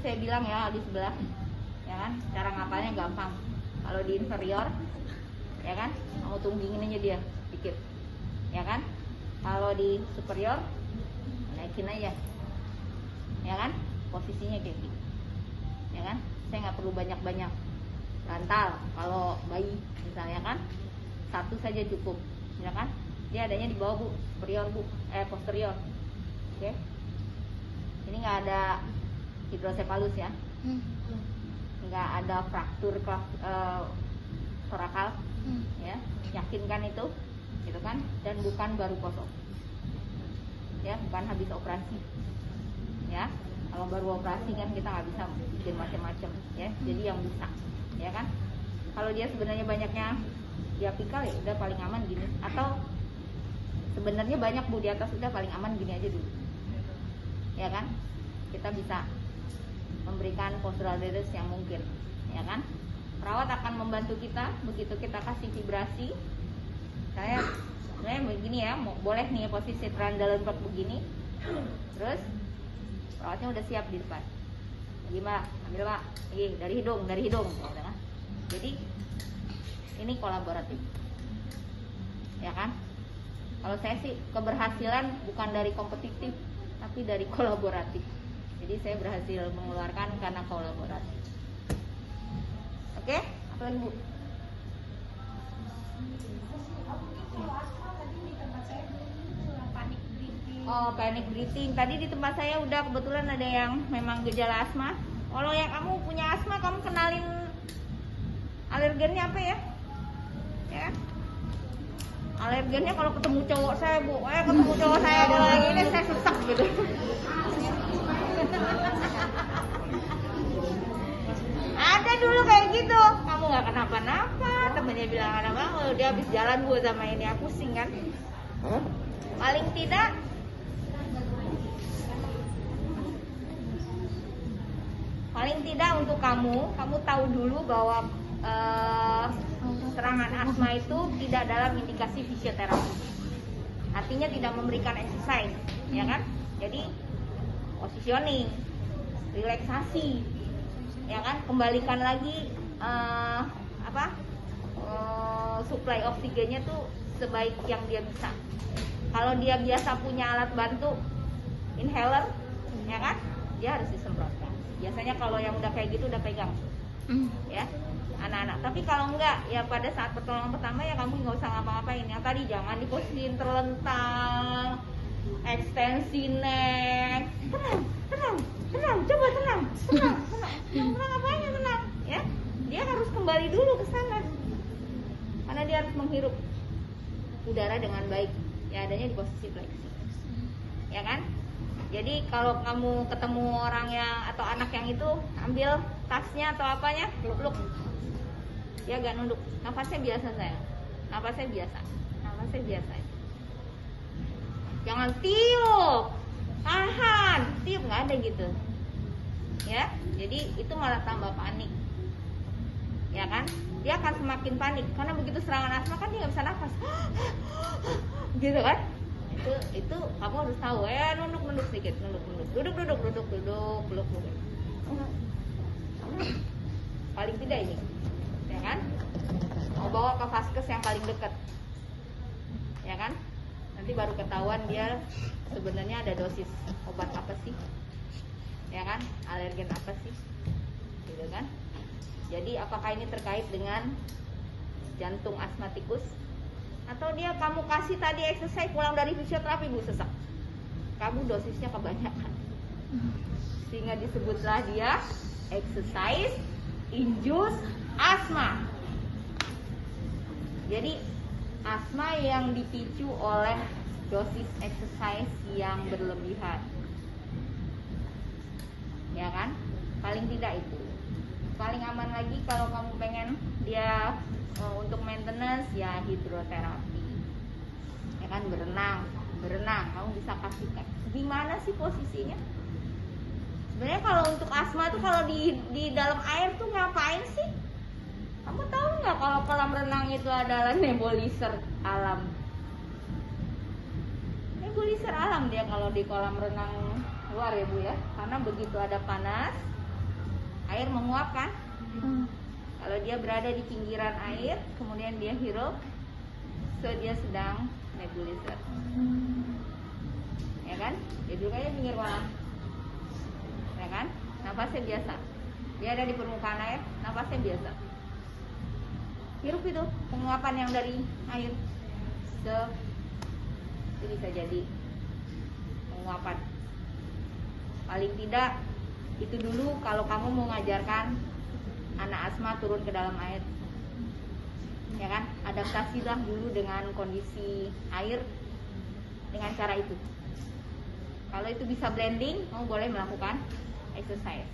saya bilang ya di sebelah, ya kan, cara ngapalnya gampang. Kalau di inferior, ya kan, kamu tunggingin aja dia dikit, ya kan. Kalau di superior, naikin aja, ya kan, posisinya kayak gitu, ya kan. Saya nggak perlu banyak-banyak bantal. Kalau bayi misalnya kan, satu saja cukup, ya kan. Dia adanya di bawah bu, superior bu, posterior, oke. Ini nggak ada hidrosepalus ya, nggak ada fraktur torakal, ya, yakinkan itu, gitu kan, dan bukan baru kosong, ya, bukan habis operasi, ya. Kalau baru operasi kan kita nggak bisa bikin macam-macam, ya, jadi yang bisa, ya kan. Kalau dia sebenarnya banyaknya diapikal, ya udah paling aman gini, atau sebenarnya banyak bu di atas, udah paling aman gini aja dulu, ya kan. Kita bisa memberikan postural release yang mungkin, ya kan. Perawat akan membantu kita begitu kita kasih vibrasi. Saya sebenarnya begini ya, boleh nih posisi trundle begini, terus perawatnya udah siap di depan. Lagi mbak, ambil mbak, dari hidung, ya kan? Jadi ini kolaboratif, ya kan. Kalau saya sih keberhasilan bukan dari kompetitif, tapi dari kolaboratif. Jadi saya berhasil mengeluarkan karena kolaboratif. Oke, apa lagi bu? Oh, panic breathing. Tadi di tempat saya udah kebetulan ada yang memang gejala asma. Kalau yang kamu punya asma, kamu kenalin alergennya apa ya? Ya. Alergennya kalau ketemu cowok saya bu, ketemu cowok saya kalau lagi ini saya sesak gitu. Ada dulu kayak gitu, kamu nggak kenapa-napa, temennya bilang kenapa, dia habis jalan bu sama ini, aku pusing kan. Paling tidak untuk kamu tahu dulu bahwa serangan asma itu tidak dalam indikasi fisioterapi. Artinya tidak memberikan exercise, ya kan? Jadi positioning, relaksasi, ya kan? Kembalikan lagi supply oksigennya tuh sebaik yang dia bisa. Kalau dia biasa punya alat bantu inhaler, ya kan? Dia harus disemprotkan. Biasanya kalau yang udah kayak gitu udah pegang, ya anak-anak. Tapi kalau enggak, ya pada saat pertolongan pertama ya kamu nggak usah ngapa-ngapain. Yang tadi jangan diposisin terlentang, ekstensi neck, tenang, coba tenang, ngapain ya tenang, ya. Dia harus kembali dulu ke sana, karena dia harus menghirup udara dengan baik. Ya adanya di posisi fleksi, ya kan. Jadi kalau kamu ketemu orang yang atau anak yang itu, ambil tasnya atau apanya, peluk. Dia agak nunduk. Nafasnya biasa saya. Nafasnya biasa. Jangan tiup, tahan, tiup, nggak ada gitu. Ya, jadi itu malah tambah panik. Ya kan? Dia akan semakin panik karena begitu serangan asma kan dia nggak bisa nafas. Gitu kan? Itu kamu harus tahu, nunduk sedikit, duduk. Paling tidak ini, ya kan, mau bawa ke vaskes yang paling dekat, ya kan, nanti baru ketahuan dia sebenarnya ada dosis obat apa sih, ya kan, alergen apa sih, gitu kan. Jadi apakah ini terkait dengan jantung asmatikus? Atau dia kamu kasih tadi exercise pulang dari fisioterapi bu sesak, kamu dosisnya kebanyakan, sehingga disebutlah dia exercise induced asma. Jadi asma yang dipicu oleh dosis exercise yang berlebihan, ya kan. Paling tidak itu. Paling aman lagi kalau kamu pengen dia untuk maintenance ya hidroterapi, ya kan, berenang. Kamu bisa kasih gimana sih posisinya. Sebenarnya kalau untuk asma tuh kalau di dalam air tuh ngapain sih? Kamu tahu nggak kalau kolam renang itu adalah nebulizer alam? Nebulizer alam dia kalau di kolam renang luar ya bu ya, karena begitu ada panas air menguap kan? Kalau dia berada di pinggiran air, kemudian dia hirup, so dia sedang nebulizer. Ya kan? Dia duduk aja pinggir kolam. Ya kan? Nafasnya biasa. Dia ada di permukaan air, nafasnya biasa. Hirup itu penguapan yang dari air. So, itu bisa jadi penguapan. Paling tidak itu dulu kalau kamu mau ngajarkan anak asma turun ke dalam air, ya kan, adaptasilah dulu dengan kondisi air dengan cara itu. Kalau itu bisa blending, kamu boleh melakukan exercise.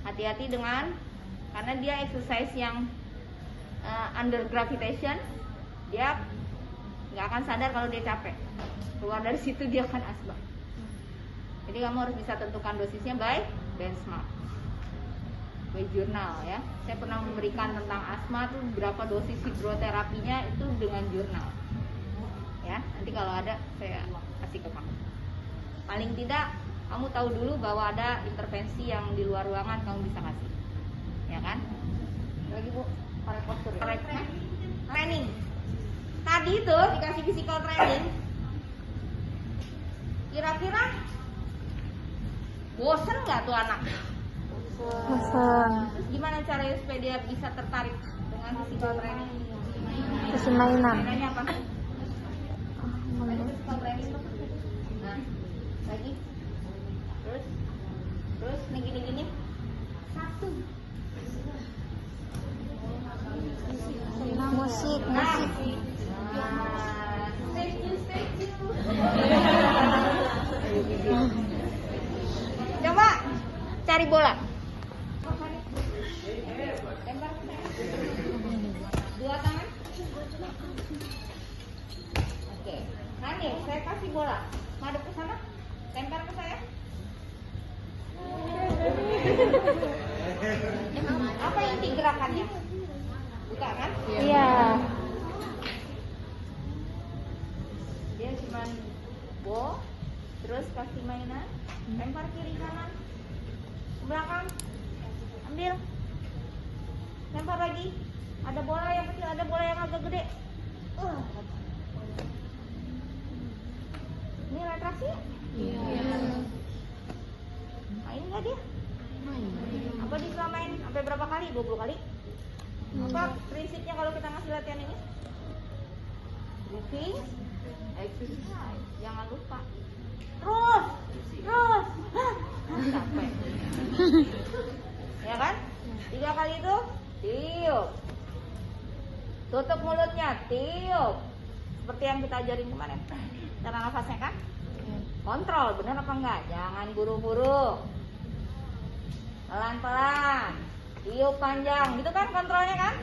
Hati-hati dengan, karena dia exercise yang under gravitation, dia nggak akan sadar kalau dia capek. Keluar dari situ dia akan asma. Jadi kamu harus bisa tentukan dosisnya by benchmark, by jurnal ya. Saya pernah memberikan tentang asma tuh berapa dosis hidroterapinya itu dengan jurnal. Ya, nanti kalau ada saya kasih ke kamu. Paling tidak kamu tahu dulu bahwa ada intervensi yang di luar ruangan kamu bisa kasih. Ya kan? Lagi Bu, para postur. Training. Tadi itu dikasih physical training. Kira-kira bosen nggak tuh anak? Bosan. Terus gimana caranya supaya dia bisa tertarik dengan physical training? Kasih mainan. Mainannya apa? Physical training tuh. Nah, lagi. Terus nih gini-gini. Satu. Musik. Nah, thank you. Coba cari bola. Lempar ke saya. Dua tangan. Oke. Nah nih, saya kasih bola. Madep ke sana. Lempar ke saya. Apa inti gerakannya? Buka kan? Iya. Dia cuma terus kasih mainan, lempar kiri kanan, ke belakang, ambil, lempar lagi. Ada bola yang kecil, ada bola yang agak gede. Ini retraksi? Iya. Main nggak dia? Apa diselamain sampai berapa kali? 20 kali? Apa prinsipnya kalau kita ngasih latihan ini? Breathing, exercise, jangan lupa. Terus, capek. Ya kan? 3 kali itu, tiup. Tutup mulutnya, tiup. Seperti yang kita ajarin kemarin. Cara nafasnya kan? Kontrol, benar apa enggak? Jangan buru-buru. Pelan-pelan. Tiup panjang, gitu kan kontrolnya kan?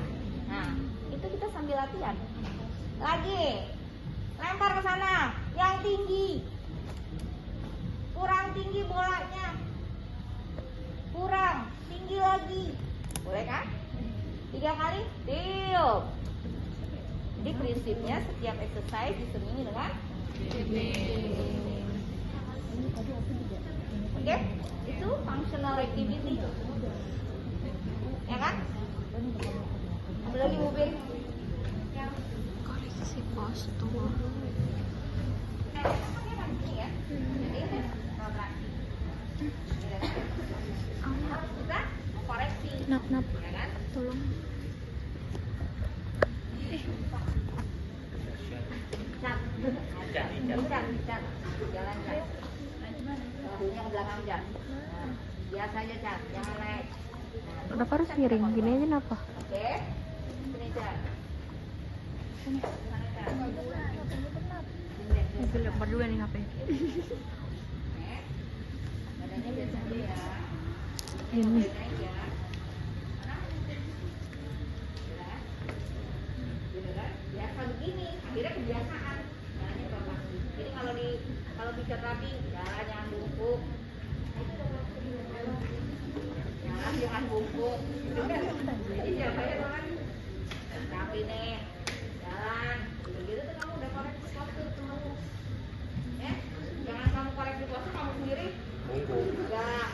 Nah, itu kita sambil latihan. Lagi, lempar ke sana, yang tinggi. Kurang tinggi bolanya. Kurang, tinggi lagi. Boleh kan? 3 kali, tiup. Jadi prinsipnya setiap exercise diselingi dengan oke, itu functional activity. Ya kan? Ada lagi mobil. Koreksi postur. Ini ya. Jadi kontraksi. Harus kita koreksi. Nap. Ya kan? Tolong. Cat. Jalan cat. Bahunya ke belakang cat. Biasa aja cat, jangan naik. Kenapa harus miring? Gini aja kenapa? Oke. Sini cat. Sana cat. Ini lempar juga nih HP. Oke. Badannya biasa aja ya. Ini. Aja. Biasa begini, akhirnya kebiasaan. Jalannya bapak. Jadi kalau bicara terapi, jalan jangan bungkuk. Jalan jangan bungkuk. Jadi jawabannya kan tapi nih jalan. Begitu tuh kamu udah koreksi postur tuh. Ya, jangan kamu koreksi postur kamu sendiri. Enggak.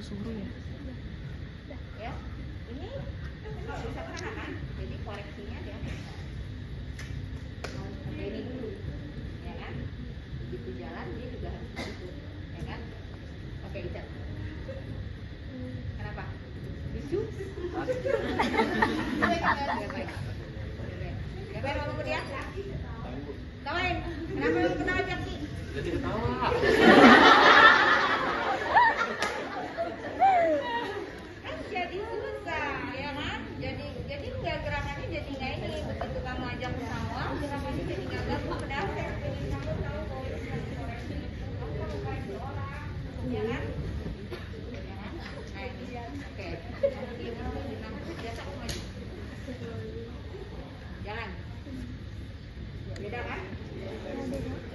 suruh-suruh ya. Ya, ini kalau bisa kan, jadi koreksinya dia seperti ini dulu, ya kan? Begitu jalan dia juga harus begitu, ya kan? Oke, Ica. Kenapa? Lucu? Ngapain kamu ke dia? Ngapain? Kenapa kamu ketawa sih? Jadi ketawa. Kan jadi susah, ya kan? Jadi nggak gerakannya jadi nggak ini. Begitu kamu ajak ke sawah, gerakannya jadi nggak bagus. Padahal saya pengen kamu tahu bahwa itu harus koreksi. Kamu perlu koreksi orang, ya kan? Ya kan? Nah ini, oke. Biasa aku maju. Jalan. Beda kan?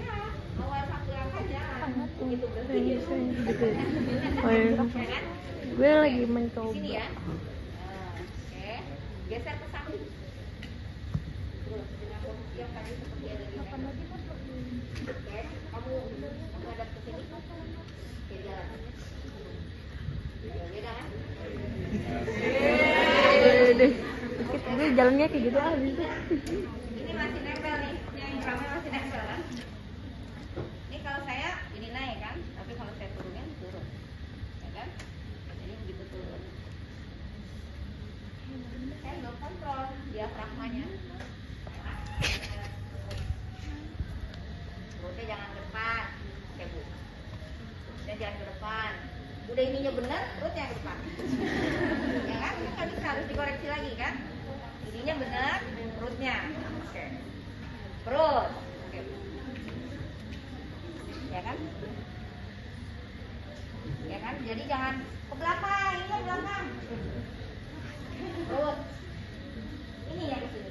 Ya, awal satu langkah jalan. Begitu berhenti dia Gitu. Oh, iya. ya kan? Gue lagi Di mencoba. sini ya. Oke. Geser ke samping. Terus dengan posisi yang tadi seperti ada di sana. Oke. Kamu hadap ke sini. Oke, jalan. Beda kan? Deh. Gue jalannya kayak gitu aja. Ini masih nempel nih. Yang ramai masih nempel kan? Ini kalau saya ini naik kan, tapi kalau saya turunin turun. Ya kan? Jadi begitu turun. Saya belum kontrol diafragmanya. Perutnya jangan ke depan. Oke, Bu. Dan jangan ke depan. Udah ininya benar, perutnya ke depan. Ya kan? Kan bisa harus dikoreksi lagi kan? Ininya benar, perutnya. Oke. Perut. Oke. Ya kan? Ya kan? Jadi jangan ke belakang, ini ke belakang. Perut. Ini yang ke sini.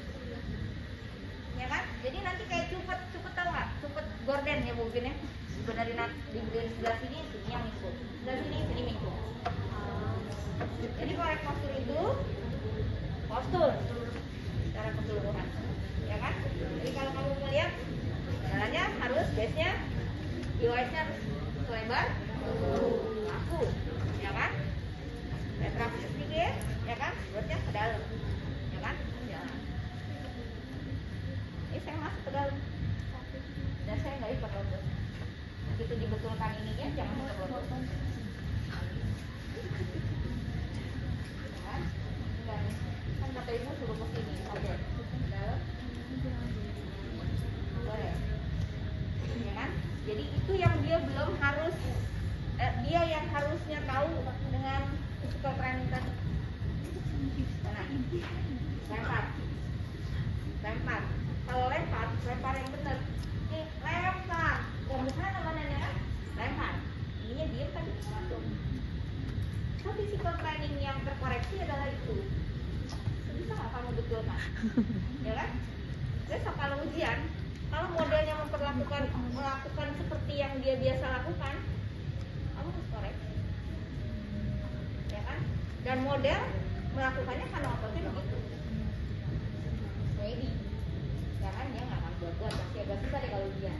Ya kan? Jadi nanti kayak cupet tahu nggak? Cupet gorden ya mungkin ya. Benerin di sebelah sini yang minggu. Sebelah sini minggu. Jadi korek postur itu postur secara keseluruhan. Ya kan? Jadi kalau kamu melihat jalannya harus base-nya DOS-nya harus selebar laku, ya kan? Retraksi sedikit, ya kan? Perutnya ke dalam, ya kan? Jalan. Ini saya masuk ke dalam, dan saya nggak ikut lomba. Begitu dibetulkan ininya, jangan ikut lomba. Ya kan? Enggak nih. Kan kata ibu suruh ke sini, oke? Ke dalam. Boleh. Ya kan? Jadi itu yang dia belum harus dia yang harusnya tahu dengan physical training tadi. Nah, lempar. Kalau lempar yang benar. Ini lempar. Bukan namanya kan? Lempar. Ininya diam tadi langsung. So, physical training yang terkoreksi adalah itu. Bisa nggak kamu betulkan? Ya kan? Besok kalau ujian, kalau modelnya melakukan seperti yang dia biasa lakukan, kamu harus koreksi, ya kan? Dan model melakukannya karena ototnya begitu, ready, ya kan? Dia nggak akan buat pasti agak susah deh kalau ujian.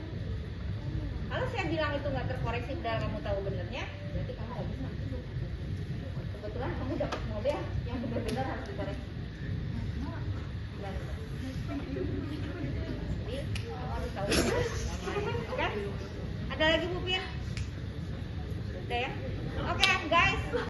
Kalau saya bilang itu nggak terkoreksi, padahal kamu tahu benernya, berarti kamu nggak bisa. Kebetulan kamu dapat model yang benar-benar harus dikoreksi. Jadi kamu harus tahu. Oke? Ada lagi Bu Pin?